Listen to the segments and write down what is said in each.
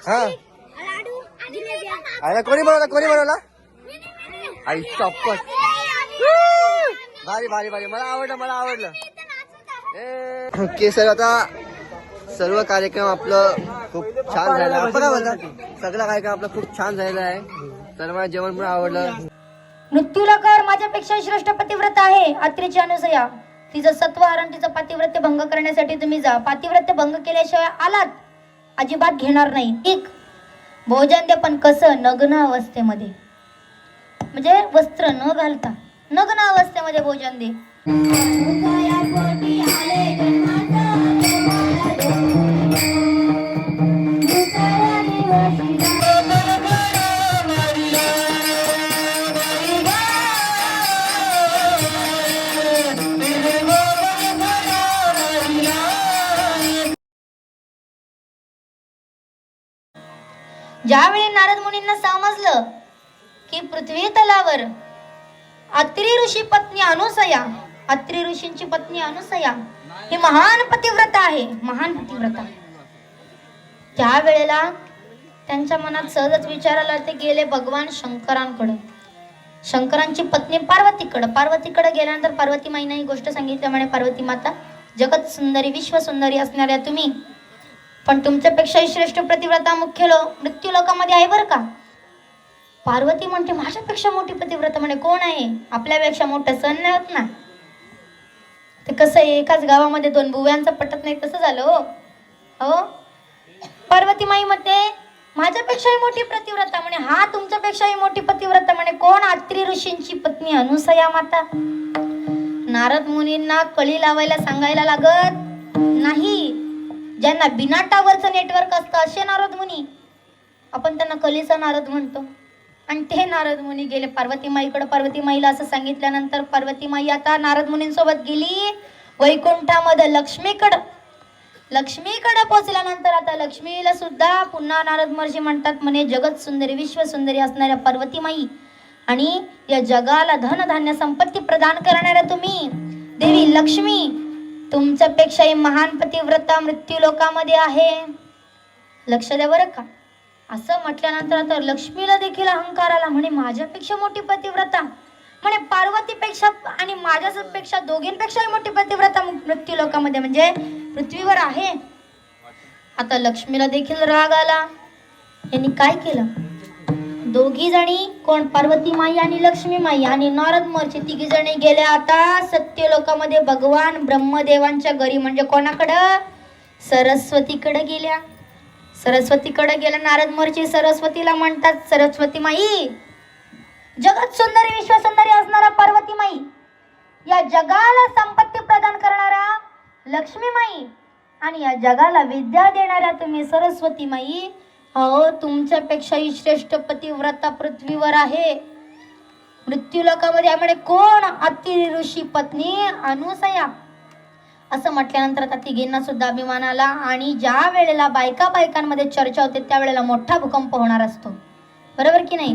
हा अरे कोणी बनवला आई चॉप्पस भारी भारी भारी मला आवडलं ओके सर आता सर्व कार्यक्रम आपलं खूप छान झाला आपण काय बोलता सगळा कार्यक्रम आपला खूप छान झालेला आहे तर मला जेवण पण आवडलं मृत्यूलकर माझ्यापेक्षा श्रेष्ठ पतिव्रत आहे अत्रीची अनुसया तिचं सत्व हरण तिचं पातिव्रत्य भंग करण्यासाठी तुम्ही जा पातिव्रत्य भंग केल्याशिवाय आलात अजिबात घेणार नाही एक भोजन दे पण कसं नग्न अवस्थेमध्ये म्हणजे वस्त्र न घालता नग्न अवस्थेमध्ये भोजन दे ज्यावेळी नारद मुनींना समजलं की पृथ्वी तलावर अत्रि ऋषी पत्नी अनुसया अत्रि ऋषींची पत्नी अनुसया ही महान पतिव्रता आहे महान पतिव्रता त्यावेळेला त्यांच्या मनात सहजच विचार आला ते गेले भगवान शंकरांकडे शंकरांची पत्नी पार्वतीकडे गेल्यानंतर पार्वती माईने ही गोष्ट सांगितली म्हणे पार्वती माता जगत सुंदरी विश्व सुंदरी असणाऱ्या तुम्ही पण तुमच्यापेक्षा श्रेष्ठ पतिव्रता मृत्यू लोकामध्ये आहे बरं का पार्वती म्हणते माझ्यापेक्षा मोठी पतिव्रता म्हणे कोण आहे आपल्यापेक्षा मोठं सण नाही होत ना ते कसं आहे एकाच गावामध्ये दोन बुव्यांचं पटत नाही तसं झालं हो पार्वती माई म्हणते माझ्यापेक्षाही मोठी पतिव्रता म्हणे हा तुमच्यापेक्षाही मोठी पतिव्रता म्हणे कोण अत्रि ऋषींची पत्नी अनुसया माता नारद मुनींना कळी लावायला सांगायला लागत नाही ज्यांना बिना टावरचं नेटवर्क असतं असे नारद मुनी आपण त्यांना कलीचा नारद म्हणतो आणि ते नारद मुनी गेले पार्वती माईकडे पार्वती माईला असं सांगितल्यानंतर पार्वती माई आता नारद मुनींसोबत गेली वैकुंठामध्ये लक्ष्मीकडे पोहोचल्यानंतर आता लक्ष्मीला सुद्धा पुन्हा नारद महर्षी म्हणतात म्हणे जगत सुंदरी विश्व सुंदरी असणाऱ्या पार्वती माई आणि या जगाला धन धान्य संपत्ती प्रदान करणाऱ्या तुम्ही देवी लक्ष्मी तुमच्यापेक्षाही महान पतिव्रता मृत्यू लोकामध्ये आहे लक्ष द्या बरं का असं म्हटल्यानंतर आता लक्ष्मीला देखील अहंकार आला म्हणे माझ्यापेक्षा मोठी पतिव्रता म्हणे पार्वतीपेक्षा आणि माझ्यापेक्षा दोघींपेक्षाही मोठी पतिव्रता मृत्यू लोकामध्ये म्हणजे पृथ्वीवर आहे आता लक्ष्मीला देखील राग आला यांनी काय केलं दोघी जणी कोण पार्वती माई आणि लक्ष्मी माई आणि नारद महर्षी तिघी जणी गेल्या आता सत्य लोकामध्ये भगवान ब्रह्मदेवांच्या घरी म्हणजे कोणाकडं सरस्वतीकडे गेल्या नारद महर्षी सरस्वतीला म्हणतात सरस्वती माई जगत सुंदरी विश्व सुंदरी असणारा पार्वती माई या जगाला संपत्ती प्रदान करणारा लक्ष्मी माई आणि या जगाला विद्या देणाऱ्या तुम्ही सरस्वती माई अहो तुमच्यापेक्षाही श्रेष्ठ पतिव्रता पृथ्वीवर आहे मृत्यू लोकामध्ये म्हणजे कोण अत्रि ऋषी पत्नी अनुसया असं म्हटल्यानंतर आता तिघींना सुद्धा अभिमान आला आणि ज्या वेळेला बायकांमध्ये चर्चा होते त्यावेळेला मोठा भूकंप होणार असतो बरोबर की नाही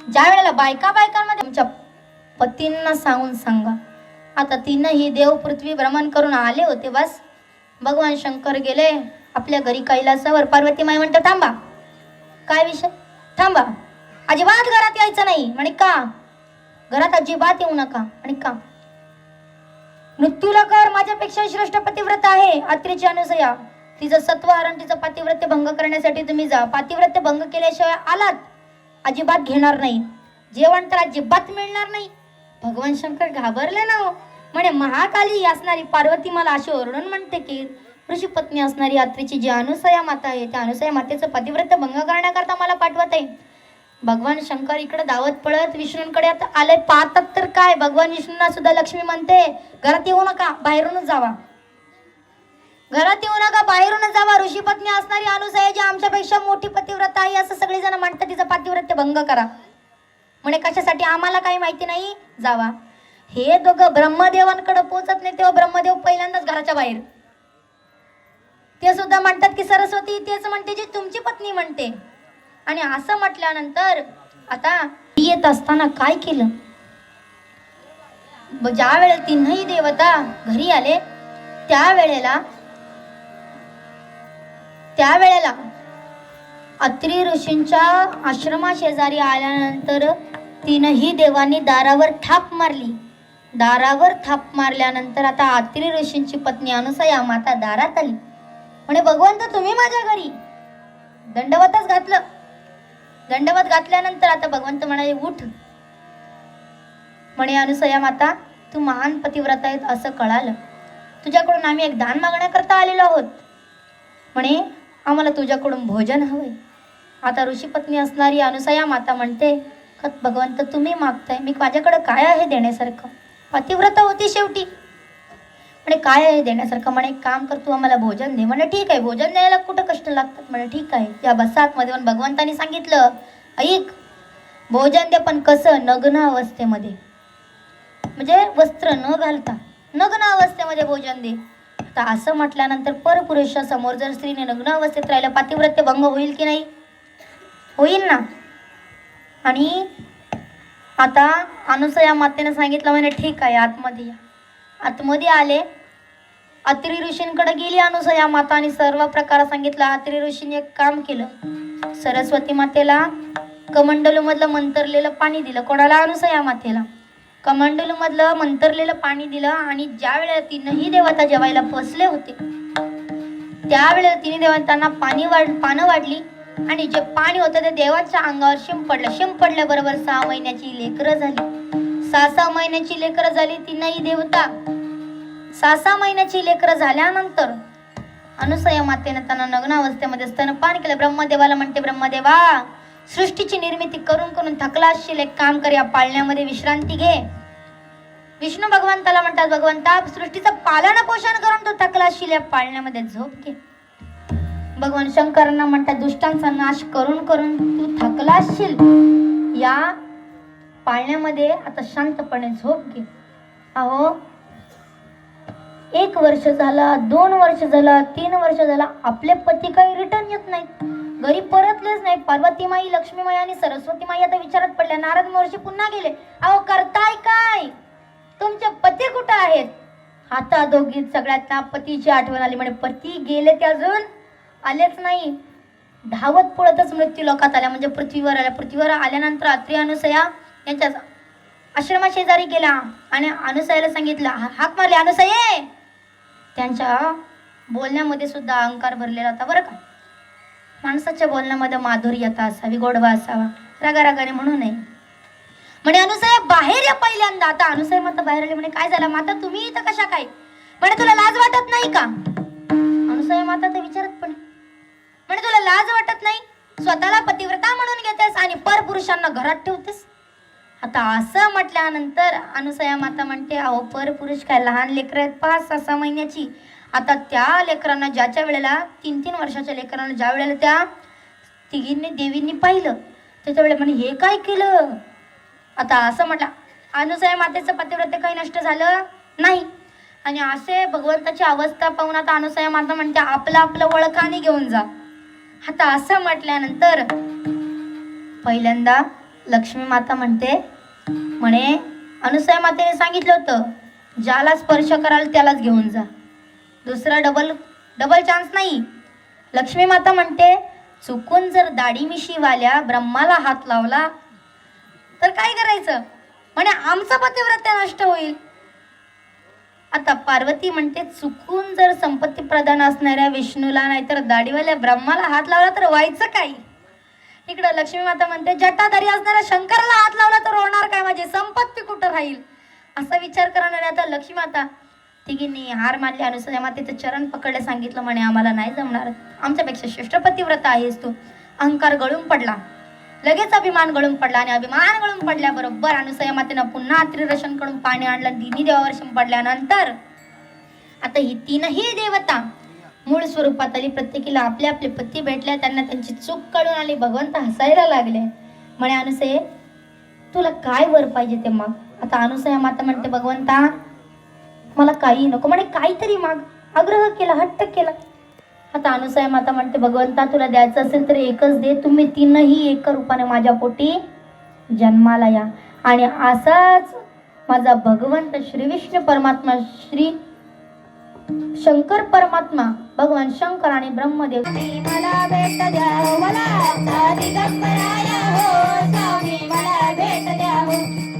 ज्या वेळेला बायकांमध्ये तुमच्या पतींना सांगा आता तीनही देव पृथ्वी भ्रमण करून आले होते बस भगवान शंकर गेले आपल्या घरी कैलासावर पार्वती माई म्हणते थांबा काय विषय थांबा अजिबात घरात यायचं नाही म्हणे का घरात अजिबात येऊ नका आणि का मृत्यूलकर माझ्यापेक्षा श्रेष्ठ पतिव्रता आहे अत्रीची अनुसया तिचं सत्व हरण तिचं पातिव्रत्य भंग करण्यासाठी तुम्ही जा पातिव्रत्य भंग केल्याशिवाय आलात अजिबात घेणार नाही जेवण तर अजिबात मिळणार नाही भगवान शंकर घाबरले ना म्हणे महाकाली असणारी पार्वती मला अशी ओरडून म्हणते की ऋषी पत्नी असणारी अत्रीची जी अनुसया माता आहे त्या अनुसया मातेचं पतिव्रत्य भंग करण्याकरता मला पाठवत आहे भगवान शंकर इकडे धावत पळत विष्णूंकडे आता आले पाहतात तर काय भगवान विष्णूंना सुद्धा लक्ष्मी म्हणते घरात येऊ नका बाहेरूनच जावा घरात येऊ नका बाहेरूनच जावा ऋषी पत्नी असणारी अनुसया जी आमच्यापेक्षा मोठी पतिव्रता आहे असं सगळेजण म्हणतात तिचं पतिव्रत्य भंग करा म्हणे कशासाठी आम्हाला काही माहिती नाही जावा हे दोघं ब्रह्मदेवांकडे पोहोचत नाही तेव्हा ब्रह्मदेव पहिल्यांदाच घराच्या बाहेर ते सुद्धा म्हणतात की सरस्वती तेच म्हणते जी तुमची पत्नी म्हणते आणि असं म्हटल्यानंतर आता येत असताना काय केलं ज्या वेळेला तीनही देवता घरी आले त्यावेळेला अत्रि ऋषींच्या आश्रमा शेजारी आल्यानंतर तीनही देवांनी दारावर थाप मारली. दारावर थाप मारल्यानंतर आता अत्रि ऋषींची पत्नी अनुसया माता दारात आली. म्हणे भगवंत तुम्ही माझ्या घरी. दंडवतच घातलं. दंडवत घातल्यानंतर आता भगवंत म्हणाले उठ. म्हणे अनुसया माता तू महान पतिव्रता आहेत असं कळालं. तुझ्याकडून आम्ही एक दान मागण्याकरता आलेलो आहोत. म्हणे आम्हाला तुझ्याकडून भोजन हवंय. आता ऋषी पत्नी असणारी अनुसया माता म्हणते भगवंत तुम्ही मागताय, मी माझ्याकडे काय आहे देण्यासारखं. पतिव्रता होती शेवटी. म्हणे काय आहे देण्यासारखं. म्हणे एक काम कर तू आम्हाला भोजन दे. म्हणे ठीक आहे, भोजन द्यायला कुठं कष्ट लागतात. म्हणे ठीक आहे या बसात मध्ये भगवंतांनी सांगितलं ऐक भोजन दे पण कसं नग्न अवस्थेमध्ये, म्हणजे वस्त्र न घालता नग्न अवस्थेमध्ये भोजन दे. आता असं म्हटल्यानंतर परपुरुषासमोर जर स्त्रीने नग्न अवस्थेत राहिलं पातिव्रत्य भंग होईल की नाही? होईल ना. आणि आता अनुसया मातेने सांगितलं म्हणे ठीक आहे आतमध्ये या. आतमध्ये आले. अत्रि ऋषींकडे गेली अनुसया माता आणि सर्व प्रकार सांगितला. अत्रि ऋषींनी एक काम केलं. सरस्वती मातेला कमंडलू मधलं मंतरलेलं पाणी दिलं. कोणाला? अनुसया मातेला. कमंडलू मधलं मंतरलेलं पाणी दिलं आणि ज्या वेळेला तीनही देवता जेवायला बसले होते त्यावेळेला तिन्ही देवतांना पानं वाढली आणि जे पाणी होतं ते देवाच्या अंगावर शिंपडलं. शिंपडल्याबरोबर 6 महिन्याची लेकरं झाली. 6 महिन्याची लेकरं झाली तीनही देवता. 6 महिन्याची लेकरं झाल्यानंतर अनुसया मातेने त्यांना नग्न अवस्थेमध्ये स्तनपान केलं. ब्रह्मदेवाला म्हणते ब्रह्मदेवा सृष्टीची निर्मिती करून करून थकला असशील, एक काम कर या पाळण्यामध्ये विश्रांती घे. विष्णू भगवंताला म्हणतात भगवंता सृष्टीचं पालन पोषण करून तू थकला असशील, या पाळण्यामध्ये झोप घे. भगवान शंकरांना म्हणतात दुष्टांचा नाश करून करून तू थकला असशील, या पाळण्यामध्ये आता शांतपणे झोप घे. अहो 1 वर्ष झाला, 2 वर्ष झाला, 3 वर्ष झाला, आपले पती काही रिटर्न येत नाहीत, घरी परतलेच नाही. पार्वती माई, लक्ष्मी माई आणि सरस्वती माई आता विचारत पडल्या. नारद महर्षी पुन्हा गेले. अहो करताय काय? तुमचे पती कुठे आहेत? आता दोघीत सगळ्यांना पतीची आठवण आली. म्हणजे पती गेले ते अजून आलेच नाही. धावत पळतच मृत्यू लोकात आल्या, म्हणजे पृथ्वीवर आल्या. पृथ्वीवर आल्यानंतर अत्रि अनुसया यांच्या आश्रमा शेजारी गेला आणि अनुसयाला सांगितलं हाक मारले अनुसये. त्यांच्या बोलण्यामध्ये सुद्धा अहंकार भरलेला होता बरं का. माणसाच्या बोलण्यामध्ये माधुर्यता असावी, गोडवा असावा, रागारागाने म्हणू नये. म्हणे अनुसया बाहेर या पहिल्यांदा. आता अनुसया माता बाहेर आली. म्हणे काय झालं माता तुम्ही इथं कशा काय? म्हणे तुला लाज वाटत नाही का? अनुसया माता तर विचारत पण म्हणे तुला लाज वाटत नाही? स्वतःला पतिव्रता म्हणून घेतेस आणि परपुरुषांना घरात ठेवतेस. आता असं म्हटल्यानंतर अनुसया माता म्हणते अहो परपुरुष काय लहान लेकरं आहेत 5-6 महिन्याची. आता त्या लेकरांना ज्याच्या वेळेला 3-3 वर्षाच्या लेकरांना ज्या वेळेला त्या तिघींनी देवींनी पाहिलं त्याच्या वेळेला म्हणे हे काय केलं? आता असं म्हटलं अनुसया मातेचं पतिव्रत्य काही नष्ट झालं नाही. आणि असे भगवंताची अवस्था पाहून आता अनुसया माता म्हणते आपलं वळखाने घेऊन जा. आता असं म्हटल्यानंतर पहिल्यांदा लक्ष्मी माता म्हणे अनुसया मातेने सांगितलं होतं ज्याला स्पर्श कराल त्यालाच घेऊन जा, दुसरा डबल चान्स नाही. लक्ष्मी माता म्हणते चुकून जर दाढी मिशीवाल्या ब्रह्माला हात लावला तर काय करायचं? म्हणे आमचं पतिव्रत्य नष्ट होईल. आता पार्वती म्हणते चुकून जर संपत्ती प्रधान असणाऱ्या विष्णूला नाहीतर दाढीवाल्या ब्रह्माला हात लावला तर व्हायचं काय? इकडं लक्ष्मी माता म्हणते जटाधारी असणाऱ्या शंकराला हात लावला तर होणार काय? माझी संपत्ती कुठं राहील? असा विचार करणारे आता लक्ष्मी माता तिघींनी हार मानले. अनुसया मातेचं चरण पकडले. सांगितलं म्हणे आम्हाला नाही जमणार, आमच्यापेक्षा श्रेष्ठ पतिव्रता आहेस तू. अहंकार गळून पडला, लगेच अभिमान गळून पडला आणि अभिमान गळून पडल्याबरोबर अनुसया मातेनं पुन्हा अत्रि ऋषींकडून पाणी आणलं. तिन्ही देवावर शिंपडल्यानंतर आता ही तीनही देवता मूळ स्वरूपात आली. प्रत्येकीला आपले आपले पती भेटले. त्यांना त्यांची चूक कळून आली. भगवंत हसायला लागले. म्हणे अनुसये तुला काय वर पाहिजे ते माग. आता अनुसया माता म्हणते भगवंता मला काही नको. म्हणे काहीतरी माग. आग्रह केला, हट्ट केला. आता अनुसया माता म्हणते भगवंता तुला द्यायचं असेल तर एकच दे. तुम्ही तीनही एक रूपाने माझ्या पोटी जन्माला या. आणि असाच माझा भगवंत श्री विष्णू परमात्मा, श्री शंकर परमात्मा, भगवान शंकर आणि ब्रह्मदेव मला भेट द्यावा. मला दत्ता दिगंबराया हो स्वामी मला भेट द्या हो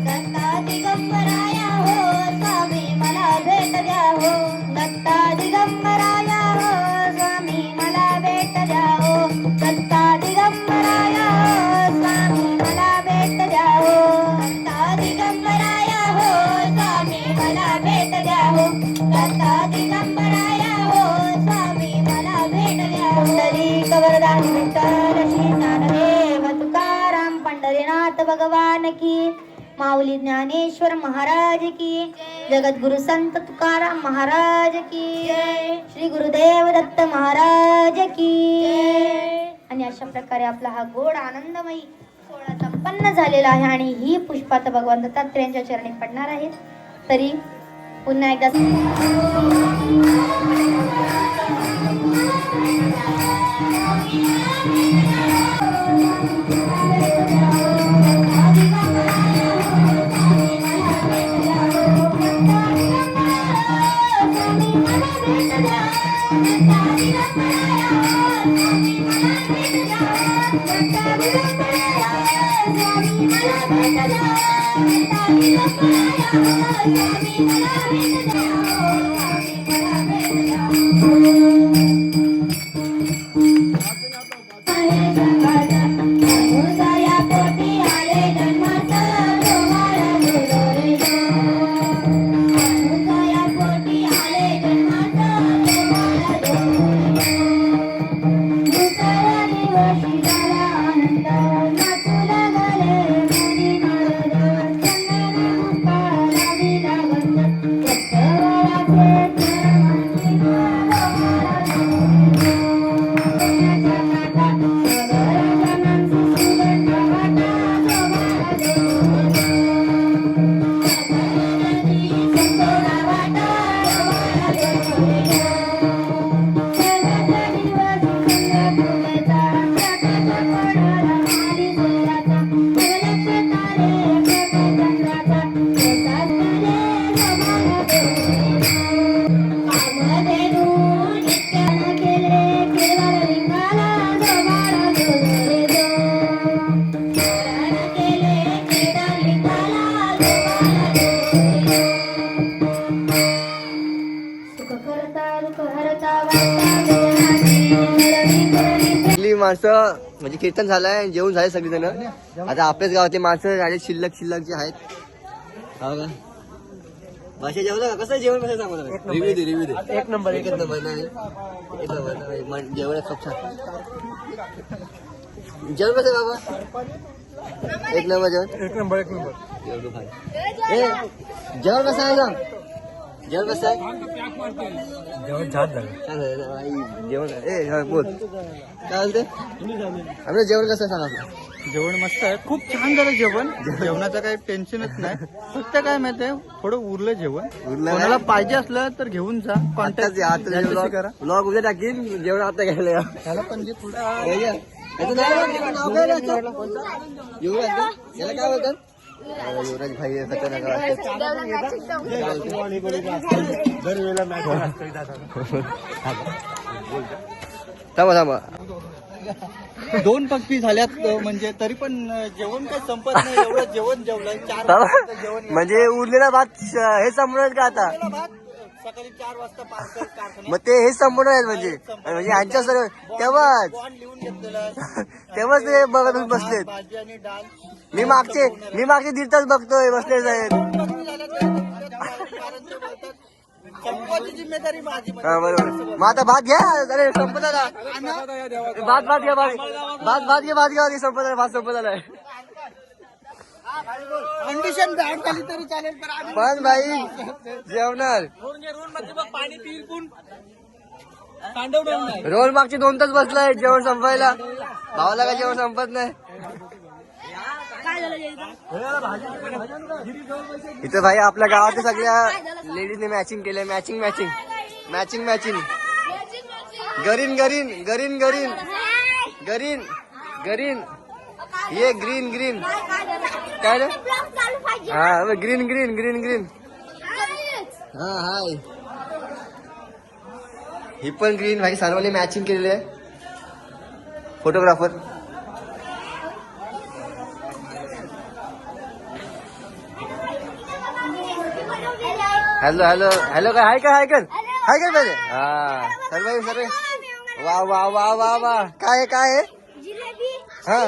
दत्ता दिगंबराया हो स्वामी मला भेट द्या हो दत्ता दिगंबराया हो स्वामी मला भेट द्या हो दत्ता दिगंबराया हो स्वामी मला भेट द्या हो दत्ता दिगंबराया हो स्वामी मला भेट द्या हो दत्ता दिगंबराया हो स्वामी मला भेट द्या हो पुंडलिक वरदान विठ्ठल श्री ज्ञानदेव तुकाराम पंढरीनाथ भगवान की माऊली ज्ञानेश्वर महाराज की जगद्गुरु संत तुकाराम महाराज की श्री गुरुदेव दत्त महाराज की आणि अशा प्रकारे आपला हा गोड आनंदमयी सोहळा संपन्न झालेला आहे आणि ही पुष्पात भगवान दत्तात्रेयांच्या चरणी पडणार आहेत. तरी पुन्हा एकदा माणसं म्हणजे कीर्तन झालंय, जेवण झाले सगळी जण. आता आपल्याच गावातले माणसं झाले शिल्लक जे आहेत. हो का भाषा जेवलं का? कसं जेवण कसं सांगू? रिव्ह्यू दे. एक नंबर नाही जेवण खूप छान. जेवण कसं बाबा? एक नंबर जेवण. जेवण भाई जेवण कसं आहे सांग? जेवण कसं आहे? जेवण छान झालं. छान झालं जेवण. बोल काय बोलते? आपलं जेवण कसं सांग आपलं? जेवण मस्त आहे, खूप छान झालं जेवण. जेवणाचं काही टेन्शनच नाही. फक्त काय माहितीये, थोडं उरलं जेवण. कोणाला पाहिजे असलं तर घेऊन जा, कॉन्टॅक्ट करा. ब्लॉग उद्या टाकीन. जेवण आता घ्यायला या. त्याला पण जे थोडं याला काय बोलतात? युवराज भाई खतरनाक. थांबा 2 पक्षी झाल्यात म्हणजे तरी पण जेवण काही संपत नाही. एवढं जेवण जेवलंय. 4 वाजता जेवण. म्हणजे उरलेला भात हे संपणार का आता? भात सकाळी 4 वाजता पार्सल कारखान्यात. मग ते हे संपणार आहेत म्हणजे यांच्या सर्व तेव्हाच बॉन्ड लिहून घेतलेलं. तेव्हाच ते बघत बसलेत. भाजी आणि डाळ. मी मागचे 1.5 तास बघतोय बसले साहेब. संपवायची जिम्मेदारी माझी. हा बरोबर. मग आता भात घ्या. अरे संपत आला. भात घ्या. भात घ्या. संपत आला. भात संपत आलाय. कंडिशन बॅड झाली तरी चालेल पण भाई जेवणार. पाणी पिऊन रोल मागचे 2 तास बसलाय जेवण संपायला. भावाला का जेवण संपत नाही. इथं भाई आपल्या गावात सगळ्या लेडीजने मॅचिंग केलंय. मॅचिंग गरीन ये ग्रीन काय रे? हा ग्रीन हा हाय. ही पण ग्रीन भाई. सर्वांनी मॅचिंग केलेली आहे. फोटोग्राफर. हॅलो हॅलो हॅलो काय हाय कर पहिले. हा सर्व सर्व. वा वा वा वा वा. काय आहे हा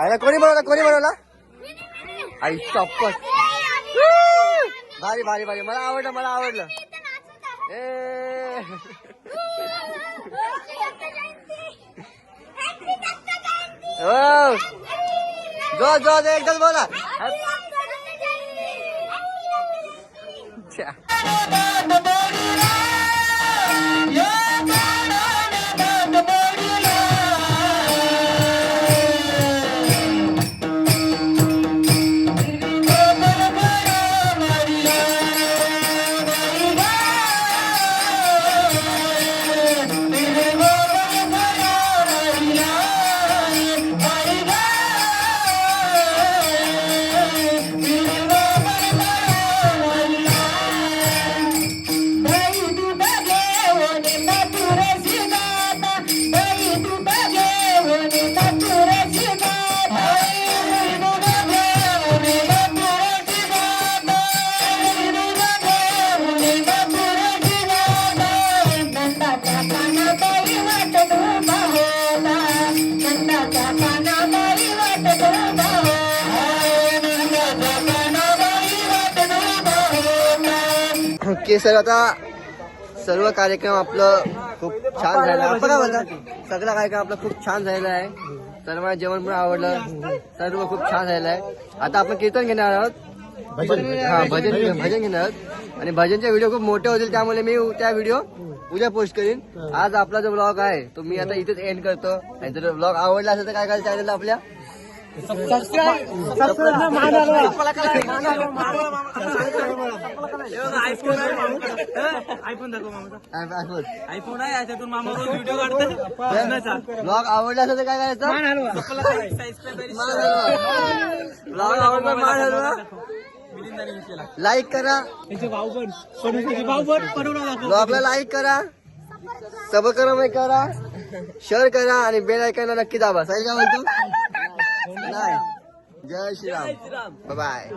अरे कोणी बनवला आई चॉप्पस. भारी भारी भारी. मला आवडलं. ए हो जो एकदाच बोला. ओके सर, आता सर्व कार्यक्रम आपलं खूप छान झालं. आपण काय बोलतात, सगळा कार्यक्रम आपला खूप छान झालेला आहे. सर्वांना जेवण पण आवडलं, सर्व खूप छान झालेलं आहे. आता आपण कीर्तन घेणार आहोत. भजन घेणार आहोत आणि भजनचे व्हिडिओ खूप मोठे होतील, त्यामुळे मी त्या व्हिडिओ उद्या पोस्ट करीन. आज आपला जो ब्लॉग आहे तो मी आता इथेच एंड करतो. आणि जर ब्लॉग आवडला असेल तर काय करायचं चॅनलला आपल्या ब्लॉग आवडला असेल तर काय करायचं, ब्लॉग आवडला मान हलवा, लाईक करा, ब्लॉगला लाईक करा, सबस्क्राईब करा, शेअर करा आणि बेल आयकॉनला नक्की दाबा. साई काय म्हणतो? नाही. जय श्रीराम. Bye bye.